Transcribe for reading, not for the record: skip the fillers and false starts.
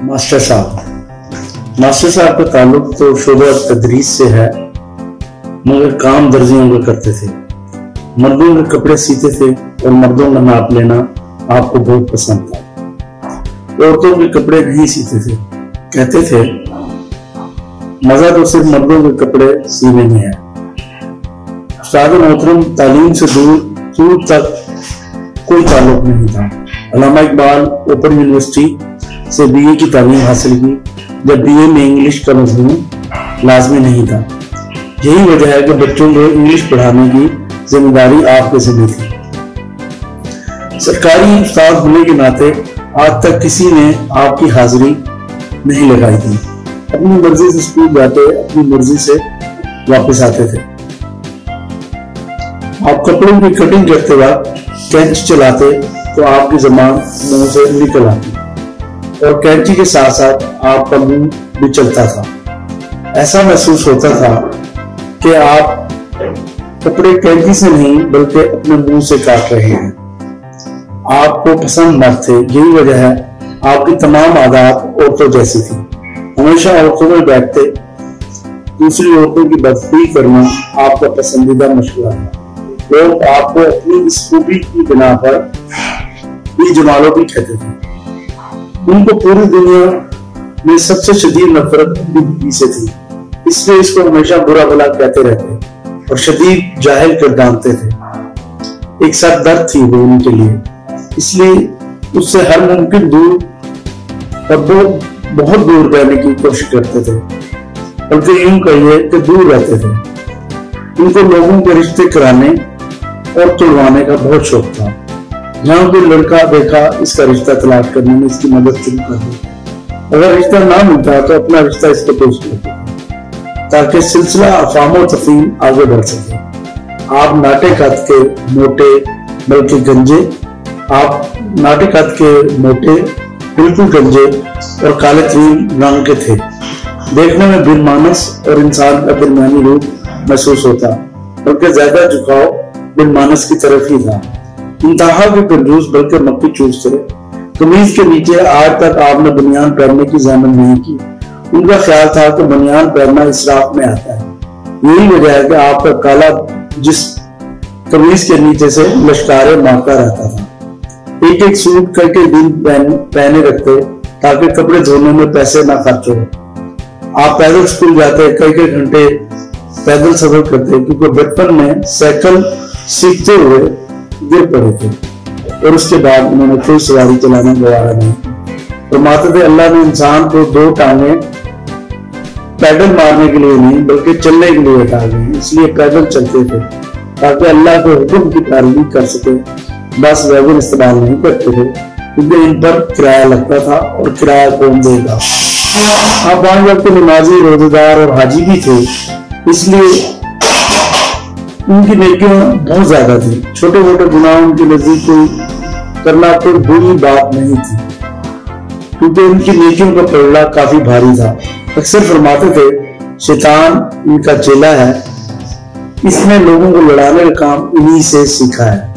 Master साहब का ताल्लुक तो शोबा तदरीस से है, मगर काम दर्जियों का करते थे। मर्दों के कपड़े सीते थे और मर्दों का नाप लेना आपको बहुत पसंद था। औरतों के कपड़े नहीं सीते थे, कहते थे मजा तो सिर्फ मर्दों के कपड़े सीने में है। उस्ताद मोहतरम तालीम से दूर तक कोई ताल्लुक नहीं था। अल्लामा इकबाल ओपन यूनिवर्सिटी से बीए की तालीम हासिल की, जब बीए में इंग्लिश का मजमून लाजमी नहीं था। यही वजह है कि बच्चों को इंग्लिश पढ़ाने की जिम्मेदारी आपके जिम्मे थी। सरकारी उस्ताद होने के नाते आज तक किसी ने आपकी हाजिरी नहीं लगाई थी। अपनी मर्जी से स्कूल जाते, अपनी मर्जी से वापस आते थे। आप कपड़ों की कटिंग करते वक्त कैंची चलाते तो आपकी ज़बान मुंह से निकल आती और कैंची के साथ साथ आपका मुंह भी चलता था। ऐसा महसूस होता था कि आप कपड़े कैंची से नहीं बल्कि अपने मुंह से काट रहे हैं। आपको पसंद न थे, यही वजह है आपकी तमाम आदत औरतों जैसी थी। हमेशा औरतों में बैठते, दूसरी औरतों की बदफी करना आपका पसंदीदा मशगला है। लोग आपको अपनी इस खूबी की बिना पर जमालो भी कहते थे। उनको पूरी दुनिया में सबसे शदीद नफरत अपनी बीवी से थी, इसलिए इसको हमेशा बुरा भला कहते रहते और शदीद जाहिल कर डालते थे। एक साथ दर्द थी वो उनके लिए, इसलिए उससे हर मुमकिन दूर और बहुत दूर रहने की कोशिश करते थे, बल्कि यूं कहिए कि दूर रहते थे। उनको लोगों के रिश्ते कराने और तोड़वाने का बहुत शौक था। जहां कोई लड़का देखा, इसका रिश्ता तलाश करने में इसकी मदद शुरू कर दी। अगर रिश्ता ना मिलता तो अपना रिश्ता इसको पेश करते थे, ताकि सिलसिला अफामो तफहीम आगे बढ़ सके। आप नाटे कद के मोटे बल्कि गंजे, बिल्कुल गंजे और काले तरीन रंग के थे। देखने में बिनमानस और इंसान का दरमियानी रूप महसूस होता, बल्कि ज्यादा झुकाव बिनमानस की तरफ ही था। इंतहा के कंजूस बल्कि मक्खी चूस थे। कमीज के नीचे आज तक आपने बनियान पहनने की जहमत नहीं की। उनका ख्याल था कि बनियान पहनना इसराफ में आता है। यही वजह है कि आपका काला जिस कमीज के नीचे से लश्कारे मारता रहता था। एक एक सूट कई दिन पहने रखते ताकि कपड़े धोने में पैसे ना खर्च हो। आप पैदल स्कूल जाते, कई घंटे पैदल सफर करते, क्योंकि बचपन में साइकिल सीखते हुए गिर पड़े थे और उसके बाद उन्होंने कोई सवारी चलाना गवारा नहीं। फरमाते थे अल्लाह ने इंसान को दो टांगे पैदल मारने के लिए नहीं बल्कि चलने के लिए हटा दी, इसलिए पैदल चलते थे ताकि अल्लाह के हुक्म की पैरवी कर सके। बस वैगन इस्तेमाल नहीं करते थे क्योंकि इन पर किराया लगता था और किराया कौन देगा। आप 5 वक्त के नमाजी, रोजेदार और हाजी भी थे, इसलिए उनकी नेकियां बहुत ज्यादा थी। छोटे मोटे गुनाह उनके नजदीक कोई करना कोई बुरी बात नहीं थी, क्योंकि उनकी नेकियों का पलड़ा काफी भारी था। अक्सर फरमाते थे शैतान इनका चेला है, इसने लोगों को लड़ाने का काम इन्हीं से सीखा है।